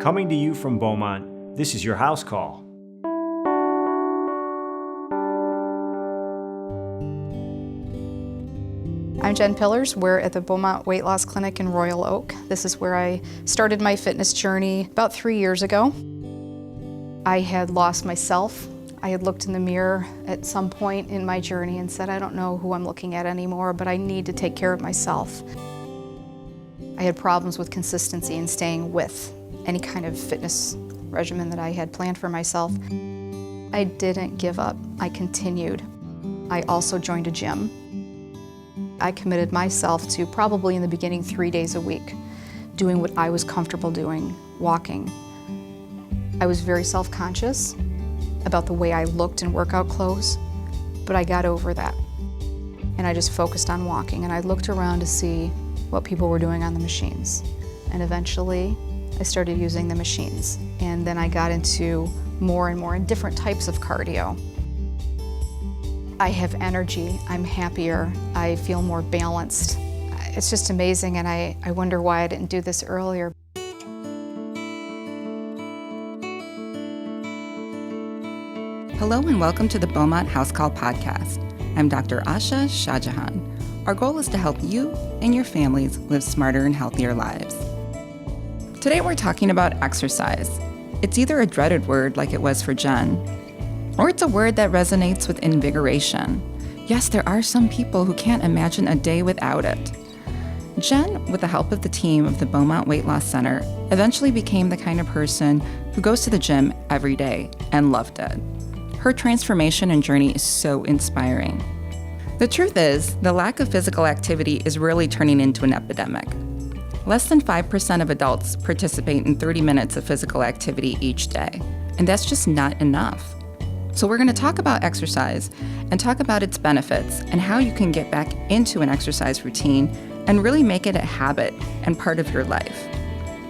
Coming to you from Beaumont, this is your house call. I'm Jen Pillars. We're at the Beaumont Weight Loss Clinic in Royal Oak. This is where I started my fitness journey about 3 years ago. I had lost myself. I had looked in the mirror at some point in my journey and said, I don't know who I'm looking at anymore, but I need to take care of myself. I had problems with consistency and staying with any kind of fitness regimen that I had planned for myself. I didn't give up. I continued. I also joined a gym. I committed myself to probably in the beginning 3 days a week, doing what I was comfortable doing, walking. I was very self-conscious about the way I looked in workout clothes, but I got over that. And I just focused on walking, and I looked around to see what people were doing on the machines. And eventually, I started using the machines. And then I got into more and more different types of cardio. I have energy, I'm happier, I feel more balanced. It's just amazing, and I wonder why I didn't do this earlier. Hello and welcome to the Beaumont HouseCall podcast. I'm Dr. Asha Shahjahan. Our goal is to help you and your families live smarter and healthier lives. Today we're talking about exercise. It's either a dreaded word like it was for Jen, or it's a word that resonates with invigoration. Yes, there are some people who can't imagine a day without it. Jen, with the help of the team of the Beaumont Weight Loss Center, eventually became the kind of person who goes to the gym every day and loved it. Her transformation and journey is so inspiring. The truth is, the lack of physical activity is really turning into an epidemic. Less than 5% of adults participate in 30 minutes of physical activity each day, and that's just not enough. So we're going to talk about exercise and talk about its benefits and how you can get back into an exercise routine and really make it a habit and part of your life.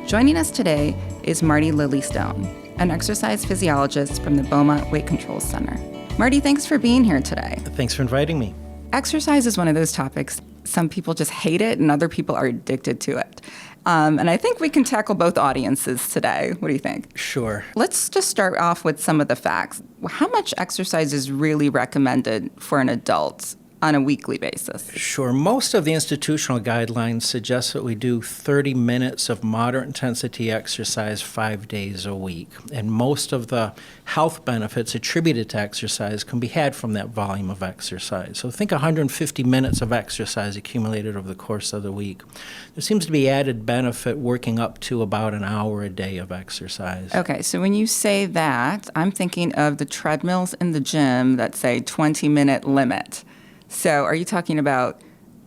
Joining us today is Marty Lillystone, an exercise physiologist from the Beaumont Weight Control Center. Marty, thanks for being here today. Thanks for inviting me. Exercise is one of those topics. Some people just hate it and other people are addicted to it. And I think we can tackle both audiences today. What do you think? Sure. Let's just start off with some of the facts. How much exercise is really recommended for an adult on a weekly basis? Sure. Most of the institutional guidelines suggest that we do 30 minutes of moderate intensity exercise 5 days a week. And most of the health benefits attributed to exercise can be had from that volume of exercise. So think 150 minutes of exercise accumulated over the course of the week. There seems to be added benefit working up to about an hour a day of exercise. Okay, so when you say that, I'm thinking of the treadmills in the gym that say 20-minute limit. So are you talking about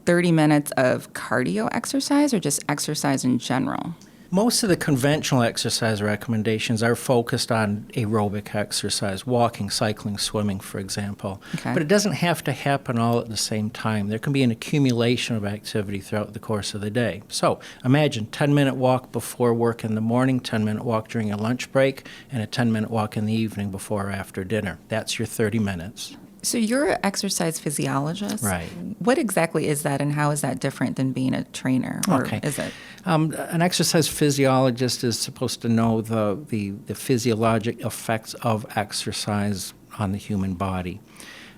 30 minutes of cardio exercise or just exercise in general? Most of the conventional exercise recommendations are focused on aerobic exercise, walking, cycling, swimming, for example. Okay. But it doesn't have to happen all at the same time. There can be an accumulation of activity throughout the course of the day. So imagine 10-minute walk before work in the morning, 10-minute walk during your lunch break, and a 10-minute walk in the evening before or after dinner. That's your 30 minutes. So you're an exercise physiologist? Right. What exactly is that, and how is that different than being a trainer? Or Okay. is it? An exercise physiologist is supposed to know the physiologic effects of exercise on the human body.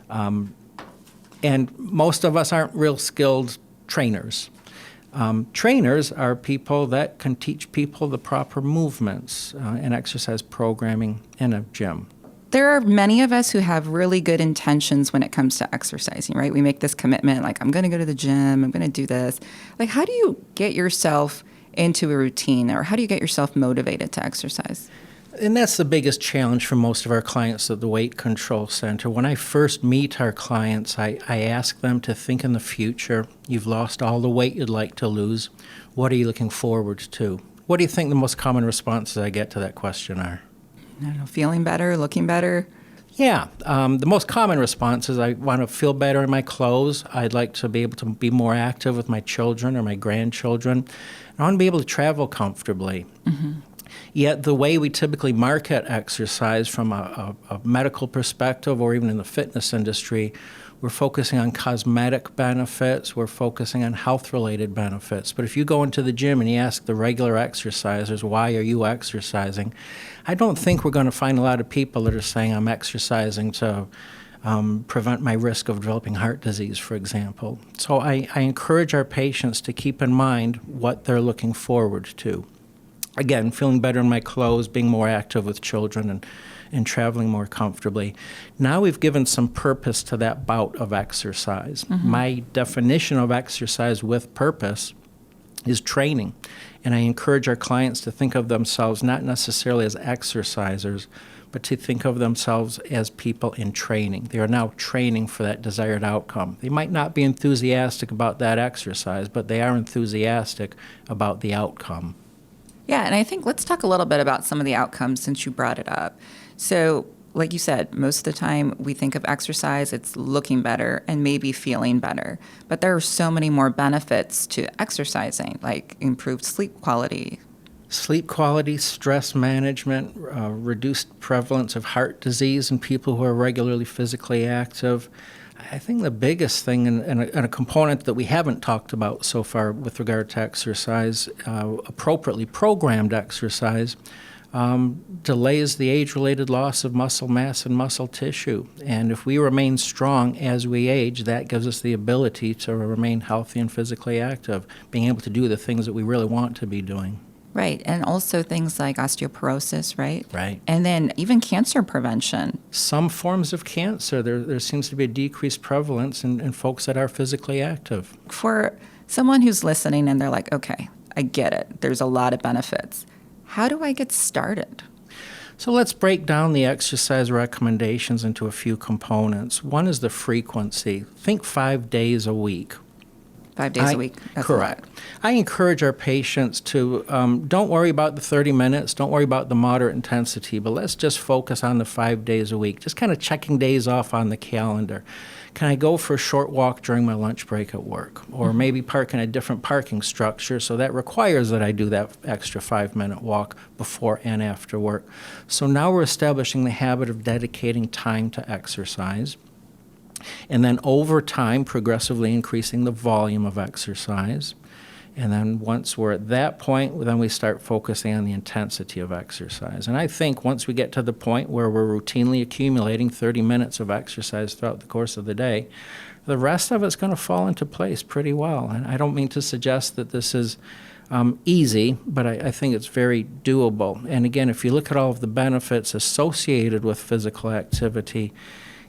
And most of us aren't real skilled trainers. Trainers are people that can teach people the proper movements and exercise programming in a gym. There are many of us who have really good intentions when it comes to exercising, right? We make this commitment, like, I'm going to go to the gym, I'm going to do this. Like, how do you get yourself into a routine, or how do you get yourself motivated to exercise? And that's the biggest challenge for most of our clients at the Weight Control Center. When I first meet our clients, I ask them to think in the future. You've lost all the weight you'd like to lose. What are you looking forward to? What do you think the most common responses I get to that question are? I don't know, feeling better, looking better? Yeah. The most common response is I want to feel better in my clothes. I'd like to be able to be more active with my children or my grandchildren. I want to be able to travel comfortably. Mm-hmm. Yet the way we typically market exercise from a medical perspective or even in the fitness industry, We're focusing on cosmetic benefits. We're focusing on health-related benefits. But if you go into the gym and you ask the regular exercisers, why are you exercising? I don't think we're going to find a lot of people that are saying, I'm exercising to prevent my risk of developing heart disease, for example. So I encourage our patients to keep in mind what they're looking forward to. Again, feeling better in my clothes, being more active with children, and traveling more comfortably. Now we've given some purpose to that bout of exercise. My definition of exercise with purpose is training. And I encourage our clients to think of themselves not necessarily as exercisers, but to think of themselves as people in training. They are now training for that desired outcome. They might not be enthusiastic about that exercise, but they are enthusiastic about the outcome. Yeah, and I think let's talk a little bit about some of the outcomes since you brought it up. So, like you said, most of the time we think of exercise, it's looking better and maybe feeling better. But there are so many more benefits to exercising, like improved sleep quality. Sleep quality, stress management, reduced prevalence of heart disease in people who are regularly physically active. I think the biggest thing, and a component that we haven't talked about so far with regard to exercise, appropriately programmed exercise, delays the age-related loss of muscle mass and muscle tissue. And if we remain strong as we age, that gives us the ability to remain healthy and physically active, being able to do the things that we really want to be doing. Right, and also things like osteoporosis, right? Right. And then even cancer prevention. Some forms of cancer, there seems to be a decreased prevalence in folks that are physically active. For someone who's listening and they're like, okay, I get it, there's a lot of benefits. How do I get started? So let's break down the exercise recommendations into a few components. One is the frequency. Think 5 days a week. 5 days a week. That's correct. A lot. I encourage our patients to don't worry about the 30 minutes, don't worry about the moderate intensity, but let's just focus on the 5 days a week, just kind of checking days off on the calendar. Can I go for a short walk during my lunch break at work? Or maybe park in a different parking structure, so that requires that I do that extra 5-minute walk before and after work. So now we're establishing the habit of dedicating time to exercise. And then over time, progressively increasing the volume of exercise. And then once we're at that point, then we start focusing on the intensity of exercise. And I think once we get to the point where we're routinely accumulating 30 minutes of exercise throughout the course of the day, the rest of it's going to fall into place pretty well. And I don't mean to suggest that this is easy, but I think it's very doable. And again, if you look at all of the benefits associated with physical activity,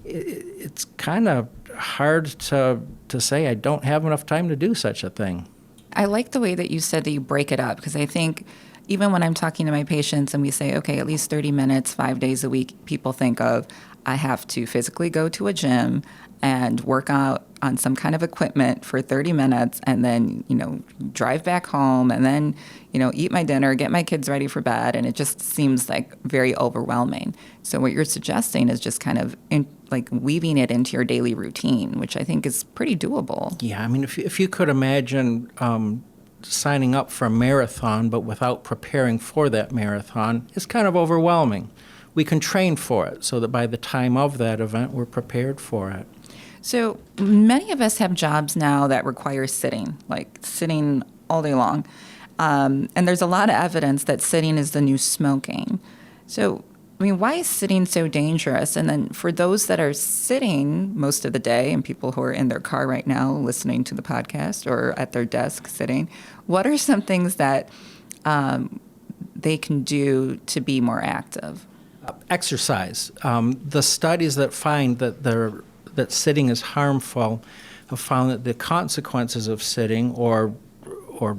it's kind of hard to say I don't have enough time to do such a thing. I like the way that you said that you break it up, because I think even when I'm talking to my patients and we say, okay, at least 30 minutes, 5 days a week, people think of, I have to physically go to a gym and work out on some kind of equipment for 30 minutes and then, drive back home and then, eat my dinner, get my kids ready for bed. And it just seems like very overwhelming. So what you're suggesting is just kind of weaving it into your daily routine, which I think is pretty doable. Yeah, I mean, if you could imagine signing up for a marathon but without preparing for that marathon, it's kind of overwhelming. We can train for it so that by the time of that event, we're prepared for it. So many of us have jobs now that require sitting all day long. And there's a lot of evidence that sitting is the new smoking. So, why is sitting so dangerous? And then for those that are sitting most of the day and people who are in their car right now listening to the podcast or at their desk sitting, what are some things that they can do to be more active? Exercise. The studies that find that sitting is harmful have found that the consequences of sitting or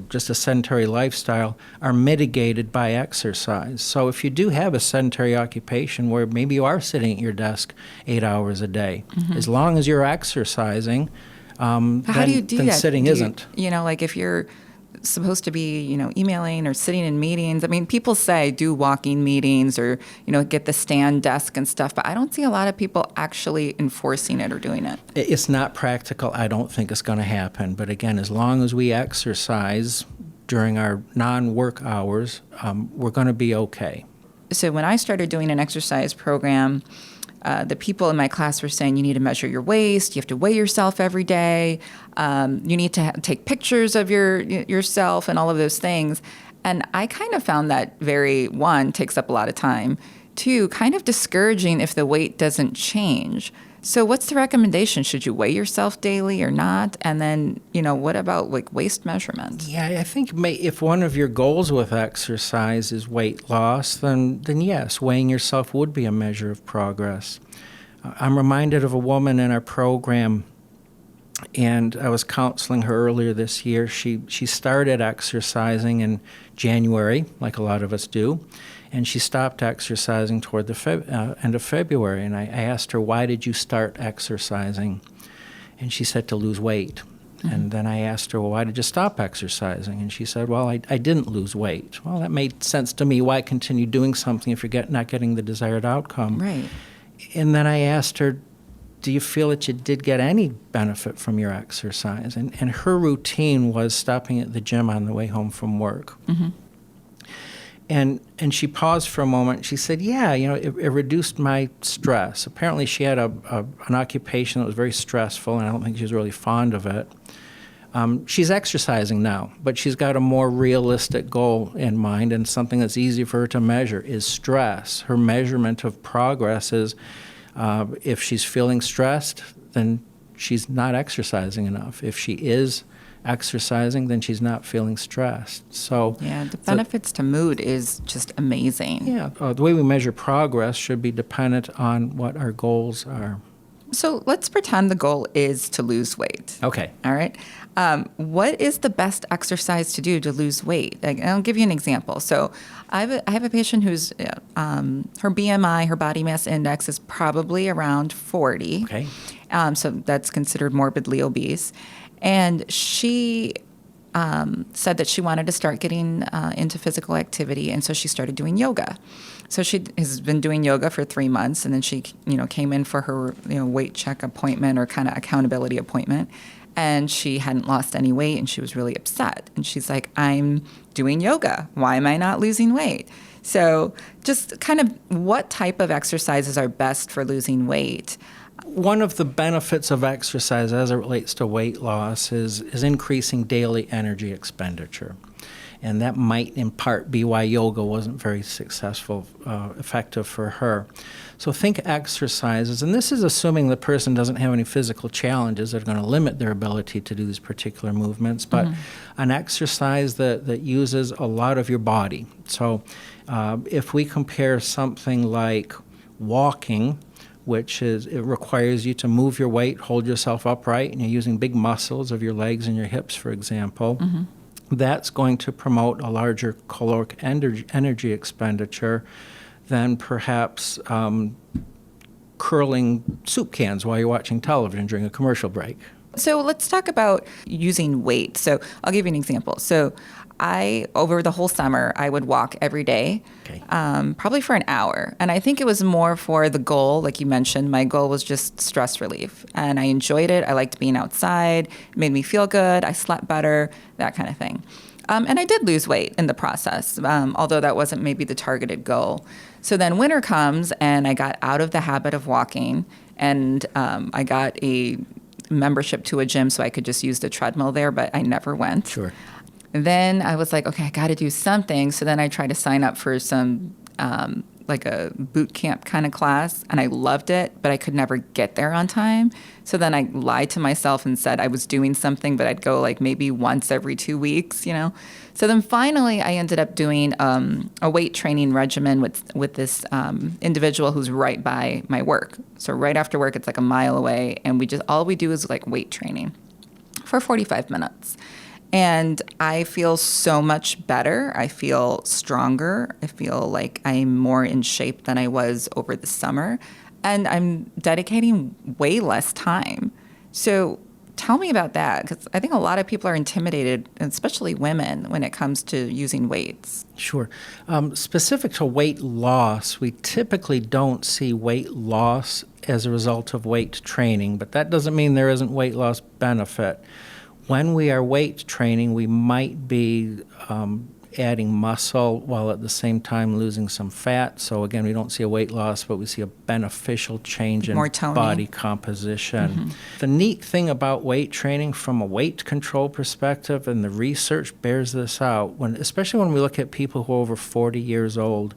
just a sedentary lifestyle are mitigated by exercise. So if you do have a sedentary occupation where maybe you are sitting at your desk 8 hours a day, as long as you're exercising, How do you do then that? sitting isn't. If you're supposed to be, emailing or sitting in meetings. People say do walking meetings or, get the stand desk and stuff, but I don't see a lot of people actually enforcing it or doing it. It's not practical. I don't think it's going to happen. But again, as long as we exercise during our non-work hours, we're going to be okay. So when I started doing an exercise program, the people in my class were saying you need to measure your waist, you have to weigh yourself every day, you need to take pictures of yourself and all of those things. And I kind of found that one, takes up a lot of time, two, kind of discouraging if the weight doesn't change. So what's the recommendation? Should you weigh yourself daily or not? And then, what about like waist measurement? Yeah, I think if one of your goals with exercise is weight loss, then yes, weighing yourself would be a measure of progress. I'm reminded of a woman in our program, and I was counseling her earlier this year. She started exercising in January, like a lot of us do, and she stopped exercising toward the end of February. And I asked her, why did you start exercising? And she said, to lose weight. Mm-hmm. And then I asked her, well, why did you stop exercising? And she said, well, I didn't lose weight. Well, that made sense to me. Why continue doing something if you're not getting the desired outcome? Right. And then I asked her, do you feel that you did get any benefit from your exercise? And her routine was stopping at the gym on the way home from work. Mm-hmm. And she paused for a moment. She said, yeah, it reduced my stress. Apparently she had an occupation that was very stressful, and I don't think she was really fond of it. She's exercising now, but she's got a more realistic goal in mind, and something that's easy for her to measure is stress. Her measurement of progress is if she's feeling stressed, then she's not exercising enough. If she is exercising, then she's not feeling stressed. So yeah, the benefits to mood is just amazing. Yeah, the way we measure progress should be dependent on what our goals are. So let's pretend the goal is to lose weight. Okay. All right. What is the best exercise to do to lose weight? I'll give you an example. So I have a patient who's her BMI, her body mass index, is probably around 40. Okay. So that's considered morbidly obese. And she said that she wanted to start getting into physical activity, and so she started doing yoga. So she has been doing yoga for 3 months, and then she, came in for her, weight check appointment or kind of accountability appointment, and she hadn't lost any weight, and she was really upset. And she's like, I'm doing yoga. Why am I not losing weight? So just kind of what type of exercises are best for losing weight? One of the benefits of exercise as it relates to weight loss is increasing daily energy expenditure. And that might in part be why yoga wasn't very effective for her. So think exercises, and this is assuming the person doesn't have any physical challenges that are going to limit their ability to do these particular movements, but an exercise that uses a lot of your body. So if we compare something like walking, which is, it requires you to move your weight, hold yourself upright, and you're using big muscles of your legs and your hips, for example. Mm-hmm. That's going to promote a larger caloric energy expenditure than perhaps curling soup cans while you're watching television during a commercial break. So let's talk about using weight. So I'll give you an example. So over the whole summer, I would walk every day, okay. Probably for an hour. And I think it was more for the goal, like you mentioned. My goal was just stress relief. And I enjoyed it. I liked being outside. It made me feel good. I slept better, that kind of thing. And I did lose weight in the process, although that wasn't maybe the targeted goal. So then winter comes, and I got out of the habit of walking, and I got a membership to a gym so I could just use the treadmill there, but I never went. Sure. And then I was like, okay, I got to do something. So then I tried to sign up for some like a boot camp kind of class, and I loved it, but I could never get there on time. So then I lied to myself and said I was doing something, but I'd go like maybe once every 2 weeks, So then finally I ended up doing a weight training regimen with this individual who's right by my work. So right after work, it's like a mile away, and all we do is like weight training for 45 minutes. And I feel so much better. I feel stronger. I feel like I'm more in shape than I was over the summer. And I'm dedicating way less time. So tell me about that, because I think a lot of people are intimidated, especially women, when it comes to using weights. Sure. Specific to weight loss, we typically don't see weight loss as a result of weight training, but that doesn't mean there isn't weight loss benefit. When we are weight training, we might be adding muscle while at the same time losing some fat. So again, we don't see a weight loss, but we see a beneficial change in body composition. The neat thing about weight training from a weight control perspective, and the research bears this out, especially when we look at people who are over 40 years old,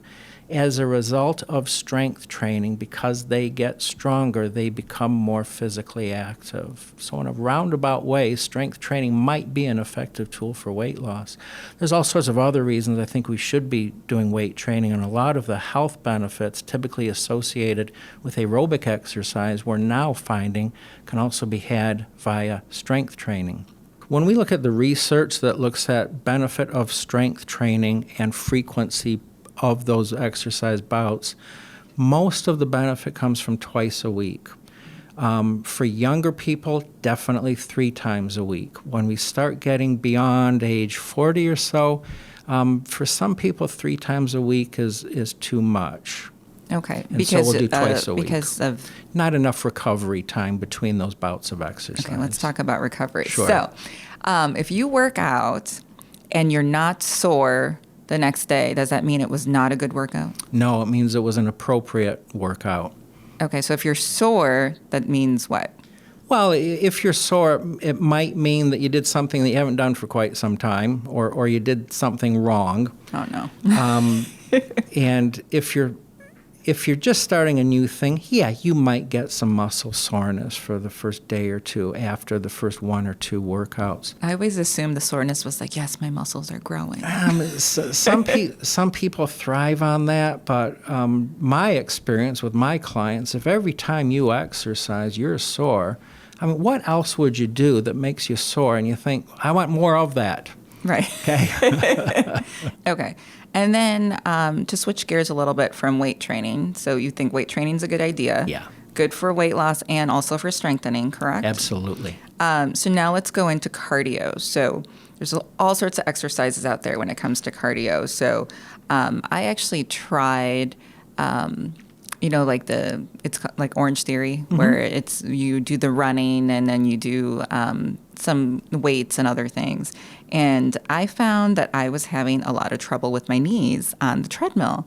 as a result of strength training, because they get stronger, they become more physically active. So in a roundabout way, strength training might be an effective tool for weight loss. There's all sorts of other reasons I think we should be doing weight training, and a lot of the health benefits typically associated with aerobic exercise we're now finding can also be had via strength training. When we look at the research that looks at benefit of strength training and frequency of those exercise bouts, most of the benefit comes from twice a week. For younger people, definitely 3 times a week. When we start getting beyond age 40 or so, for some people, 3 times a week is too much. Okay, and so we'll do twice a week. Because of not enough recovery time between those bouts of exercise. Okay, let's talk about recovery. Sure. So, if you work out and you're not sore the next day, does that mean it was not a good workout? No, it means it was an appropriate workout. Okay, so if you're sore, that means what? Well, if you're sore, it might mean that you did something that you haven't done for quite some time, or you did something wrong. Oh, no. And if you're just starting a new thing, yeah, you might get some muscle soreness for the first day or two after the first 1 or 2 workouts. I always assumed the soreness was like, yes, my muscles are growing. Some people thrive on that, but my experience with my clients, if every time you exercise you're sore, I mean, what else would you do that makes you sore and you think, I want more of that? Right. Okay. Okay. And then to switch gears a little bit from weight training. So you think weight training is a good idea. Yeah. Good for weight loss and also for strengthening, correct? Absolutely. So now let's go into cardio. So there's all sorts of exercises out there when it comes to cardio. So I actually tried, it's like Orange Theory, where it's you do the running and then you do some weights and other things. And I found that I was having a lot of trouble with my knees on the treadmill.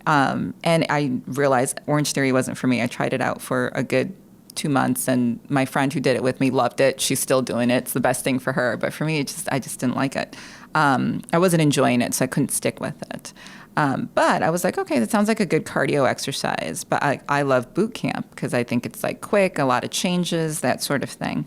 And I realized Orange Theory wasn't for me. I tried it out for a good 2 months, and my friend who did it with me loved it. She's still doing it. It's the best thing for her. But for me, I just didn't like it. I wasn't enjoying it, so I couldn't stick with it. But I was like, okay, that sounds like a good cardio exercise. But I love boot camp because I think it's like quick, a lot of changes, that sort of thing.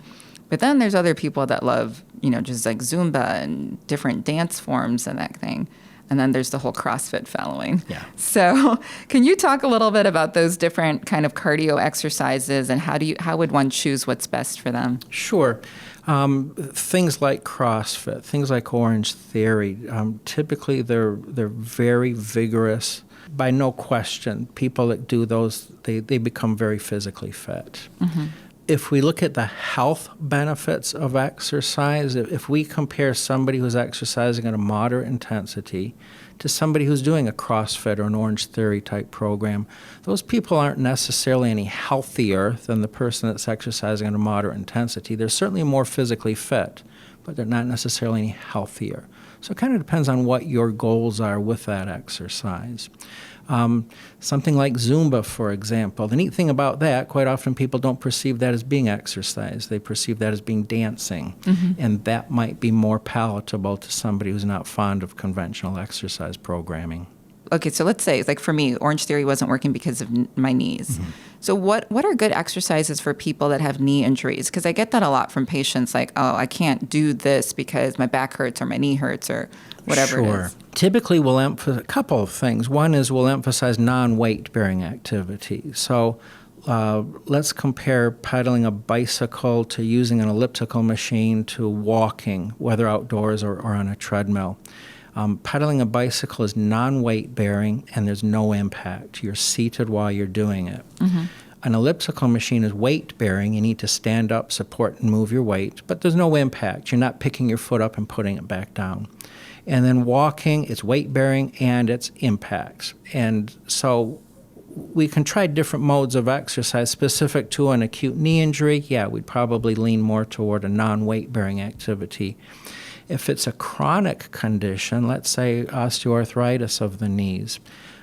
But then there's other people that love, just like Zumba and different dance forms and that thing. And then there's the whole CrossFit following. Yeah. So can you talk a little bit about those different kind of cardio exercises and how would one choose what's best for them? Sure. Things like CrossFit, things like Orange Theory, typically they're very vigorous. By no question, people that do those, they become very physically fit. Mm-hmm. If we look at the health benefits of exercise, if we compare somebody who's exercising at a moderate intensity to somebody who's doing a CrossFit or an Orange Theory type program, those people aren't necessarily any healthier than the person that's exercising at a moderate intensity. They're certainly more physically fit, but they're not necessarily any healthier. So it kind of depends on what your goals are with that exercise. Something like Zumba, for example. The neat thing about that, quite often people don't perceive that as being exercise. They perceive that as being dancing. Mm-hmm. And that might be more palatable to somebody who's not fond of conventional exercise programming. Okay, so let's say, like for me, Orange Theory wasn't working because of my knees. Mm-hmm. So what are good exercises for people that have knee injuries? Because I get that a lot from patients, like, oh, I can't do this because my back hurts or my knee hurts or whatever it is. Typically, we'll emphasize a couple of things. One is we'll emphasize non-weight-bearing activity. So let's compare pedaling a bicycle to using an elliptical machine to walking, whether outdoors or on a treadmill. Pedaling a bicycle is non-weight bearing and there's no impact. You're seated while you're doing it. Mm-hmm. An elliptical machine is weight bearing. You need to stand up, support, and move your weight, but there's no impact. You're not picking your foot up and putting it back down. And then walking, it's weight bearing and it's impacts. And so we can try different modes of exercise specific to an acute knee injury. Yeah, we'd probably lean more toward a non-weight bearing activity. If it's a chronic condition, let's say osteoarthritis of the knees,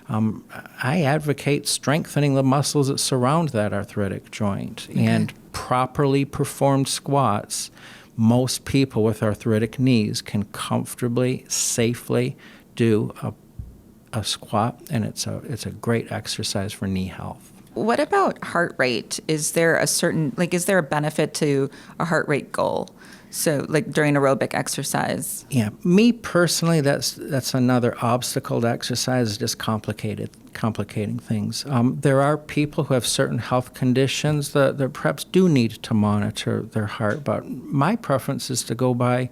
I advocate strengthening the muscles that surround that arthritic joint. Okay. And properly performed squats, most people with arthritic knees can comfortably, safely do a squat, and it's a great exercise for knee health. What about heart rate? Is there a benefit to a heart rate goal? So, like during aerobic exercise? Yeah, me personally, that's another obstacle to exercise, just complicating things. There are people who have certain health conditions that perhaps do need to monitor their heart, but my preference is to go by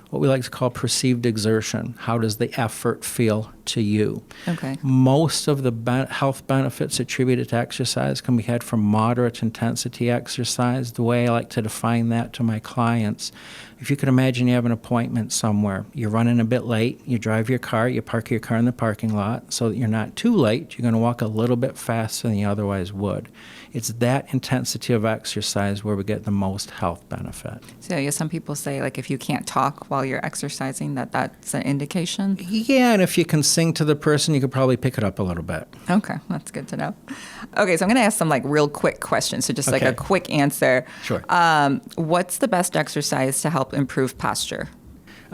what we like to call perceived exertion. How does the effort feel to you? Okay. Most of the health benefits attributed to exercise can be had from moderate intensity exercise. The way I like to define that to my clients, if you can imagine you have an appointment somewhere, you're running a bit late, you drive your car, you park your car in the parking lot so that you're not too late, you're going to walk a little bit faster than you otherwise would. It's that intensity of exercise where we get the most health benefit. So yeah, some people say like if you can't talk while you're exercising, that's an indication? Yeah, and if you can sing to the person, you could probably pick it up a little bit. Okay, that's good to know. Okay, so I'm going to ask some like real quick questions, so just like a quick answer. Sure. What's the best exercise to help improve posture?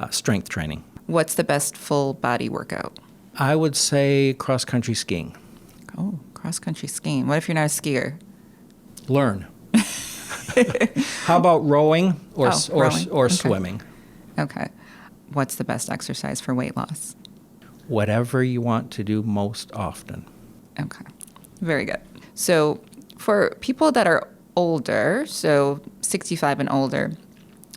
Strength training. What's the best full body workout? I would say cross-country skiing. Oh, cross-country skiing. What if you're not a skier? Learn. How about rowing or Okay. swimming? Okay. What's the best exercise for weight loss? Whatever you want to do most often. Okay. Very good. So for people that are older, so 65 and older,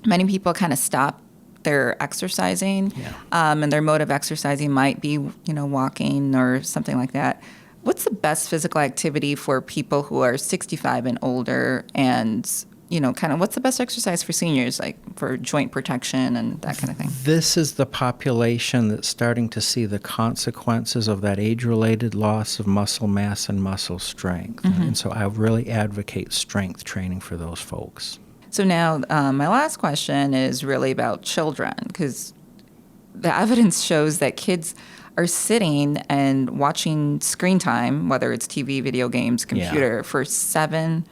many people kind of stop their exercising, and their mode of exercising might be, walking or something like that. What's the best physical activity for people who are 65 and older, and what's the best exercise for seniors, like for joint protection and that kind of thing? This is the population that's starting to see the consequences of that age-related loss of muscle mass and muscle strength. Mm-hmm. And so I really advocate strength training for those folks. So now my last question is really about children, because the evidence shows that kids are sitting and watching screen time, whether it's TV, video games, computer, for 7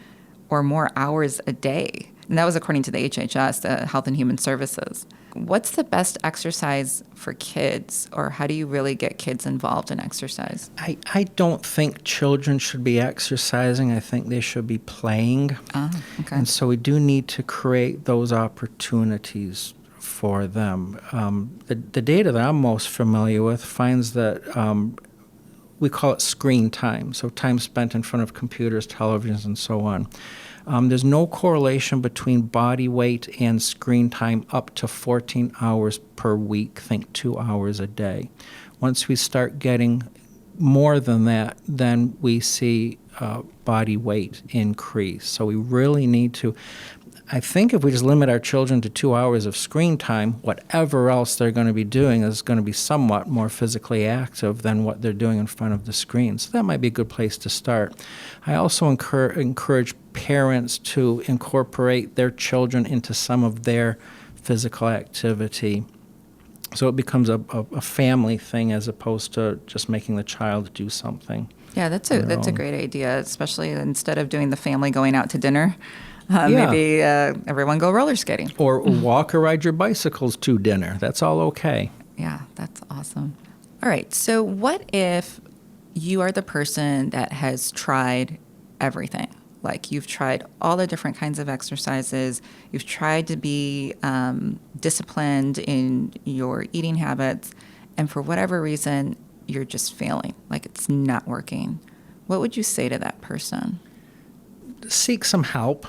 or more hours a day. And that was according to the HHS, the Health and Human Services. What's the best exercise for kids, or how do you really get kids involved in exercise? I don't think children should be exercising. I think they should be playing. Okay. And so we do need to create those opportunities for them. The data that I'm most familiar with finds that we call it screen time, so time spent in front of computers, televisions, and so on. There's no correlation between body weight and screen time up to 14 hours per week, think 2 hours a day. Once we start getting more than that, then we see body weight increase. So we really need to, I think if we just limit our children to 2 hours of screen time, whatever else they're going to be doing is going to be somewhat more physically active than what they're doing in front of the screen. So that might be a good place to start. I also encourage parents to incorporate their children into some of their physical activity, so it becomes a family thing as opposed to just making the child do something. Yeah, that's a great idea, especially instead of doing the family going out to dinner. Maybe everyone go roller skating. Or walk or ride your bicycles to dinner. That's all okay. Yeah, that's awesome. All right, so what if you are the person that has tried everything? Like you've tried all the different kinds of exercises. You've tried to be disciplined in your eating habits. And for whatever reason, you're just failing. Like it's not working. What would you say to that person? Seek some help.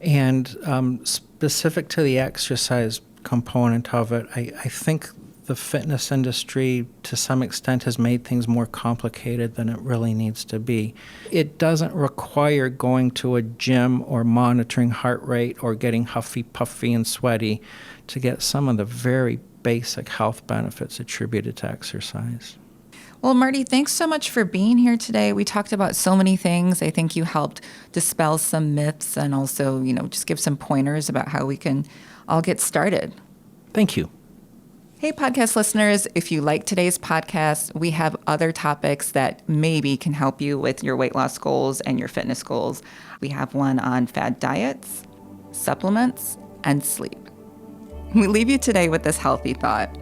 And specific to the exercise component of it, I think the fitness industry to some extent has made things more complicated than it really needs to be. It doesn't require going to a gym or monitoring heart rate or getting huffy, puffy, and sweaty to get some of the very basic health benefits attributed to exercise. Well, Marty, thanks so much for being here today. We talked about so many things. I think you helped dispel some myths and also, just give some pointers about how we can all get started. Thank you. Hey, podcast listeners, if you like today's podcast, we have other topics that maybe can help you with your weight loss goals and your fitness goals. We have one on fad diets, supplements, and sleep. We leave you today with this healthy thought.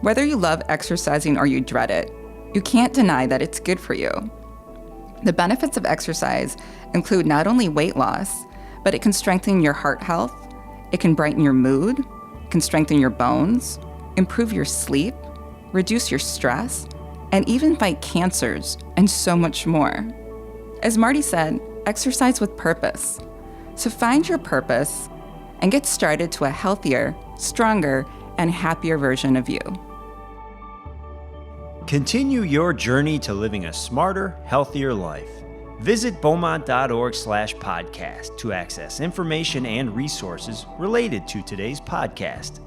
Whether you love exercising or you dread it, you can't deny that it's good for you. The benefits of exercise include not only weight loss, but it can strengthen your heart health, it can brighten your mood, it can strengthen your bones, improve your sleep, reduce your stress, and even fight cancers, and so much more. As Marty said, exercise with purpose. So find your purpose and get started to a healthier, stronger, and happier version of you. Continue your journey to living a smarter, healthier life. Visit beaumont.org/podcast to access information and resources related to today's podcast.